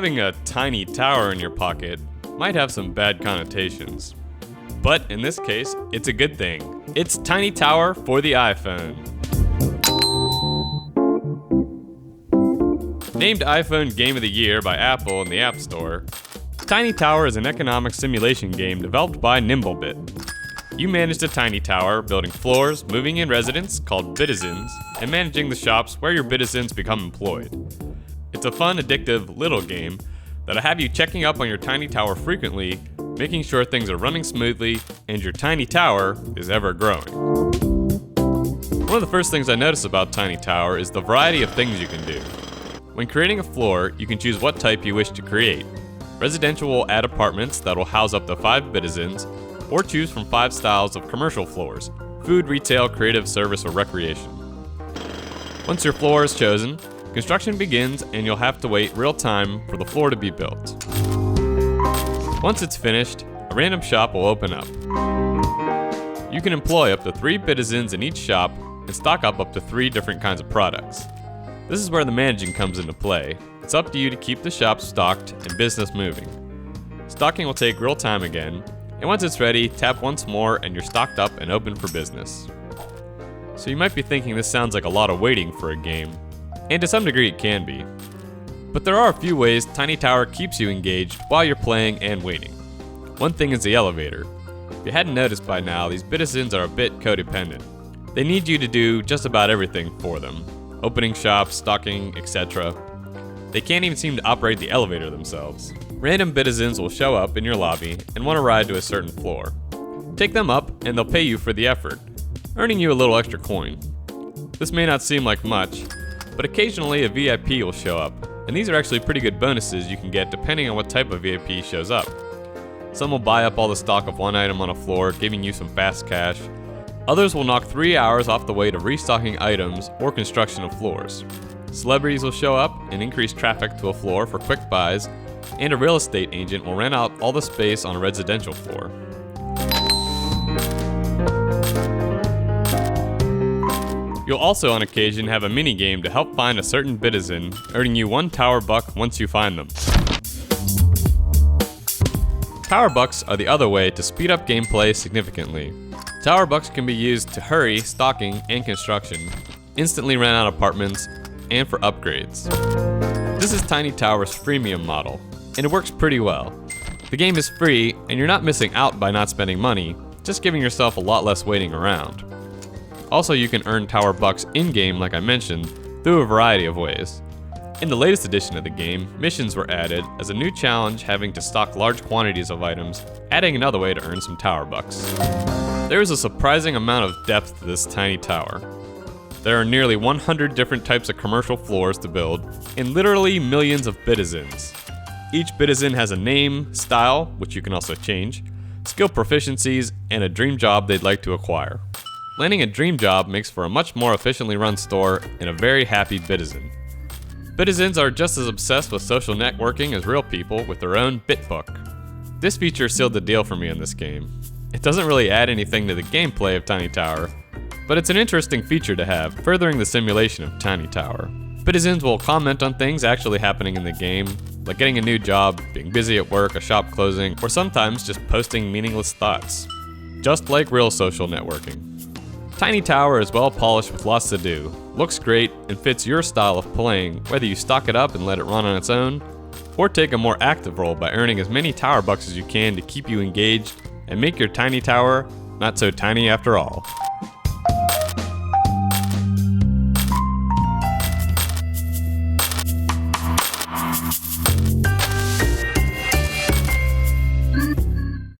Having a tiny tower in your pocket might have some bad connotations. But in this case, it's a good thing. It's Tiny Tower for the iPhone. Named iPhone Game of the Year by Apple in the App Store, Tiny Tower is an economic simulation game developed by NimbleBit. You manage a tiny tower, building floors, moving in residents called Bitizens, and managing the shops where your Bitizens become employed. It's a fun, addictive little game that'll have you checking up on your tiny tower frequently, making sure things are running smoothly, and your tiny tower is ever growing. One of the first things I notice about Tiny Tower is the variety of things you can do. When creating a floor, you can choose what type you wish to create. Residential will add apartments that will house up to 5 Bitizens, or choose from 5 styles of commercial floors: food, retail, creative, service, or recreation. Once your floor is chosen, construction begins and you'll have to wait real time for the floor to be built. Once it's finished, a random shop will open up. You can employ up to 3 Bitizens in each shop and stock up to 3 different kinds of products. This is where the managing comes into play. It's up to you to keep the shop stocked and business moving. Stocking will take real time again, and once it's ready, tap once more and you're stocked up and open for business. So you might be thinking this sounds like a lot of waiting for a game, and to some degree it can be. But there are a few ways Tiny Tower keeps you engaged while you're playing and waiting. One thing is the elevator. If you hadn't noticed by now, these Bitizens are a bit codependent. They need you to do just about everything for them. Opening shops, stocking, etc. They can't even seem to operate the elevator themselves. Random Bitizens will show up in your lobby and want to ride to a certain floor. Take them up and they'll pay you for the effort, earning you a little extra coin. This may not seem like much, but occasionally a VIP will show up, and these are actually pretty good bonuses you can get depending on what type of VIP shows up. Some will buy up all the stock of one item on a floor, giving you some fast cash. Others will knock 3 hours off the way to restocking items or construction of floors. Celebrities will show up and increase traffic to a floor for quick buys, and a real estate agent will rent out all the space on a residential floor. You'll also on occasion have a mini game to help find a certain Bitizen, earning you 1 tower buck once you find them. Tower bucks are the other way to speed up gameplay significantly. Tower bucks can be used to hurry stocking and construction, instantly rent out apartments, and for upgrades. This is Tiny Tower's freemium model, and it works pretty well. The game is free, and you're not missing out by not spending money, just giving yourself a lot less waiting around. Also, you can earn tower bucks in-game like I mentioned, through a variety of ways. In the latest edition of the game, missions were added as a new challenge having to stock large quantities of items, adding another way to earn some tower bucks. There is a surprising amount of depth to this tiny tower. There are nearly 100 different types of commercial floors to build, and literally millions of Bitizens. Each Bitizen has a name, style, which you can also change, skill proficiencies, and a dream job they'd like to acquire. Landing a dream job makes for a much more efficiently run store and a very happy Bitizen. Bitizens are just as obsessed with social networking as real people with their own Bitbook. This feature sealed the deal for me in this game. It doesn't really add anything to the gameplay of Tiny Tower, but it's an interesting feature to have, furthering the simulation of Tiny Tower. Bitizens will comment on things actually happening in the game, like getting a new job, being busy at work, a shop closing, or sometimes just posting meaningless thoughts. Just like real social networking. Tiny Tower is well polished with lots to do, looks great, and fits your style of playing, whether you stock it up and let it run on its own, or take a more active role by earning as many tower bucks as you can to keep you engaged and make your tiny tower not so tiny after all.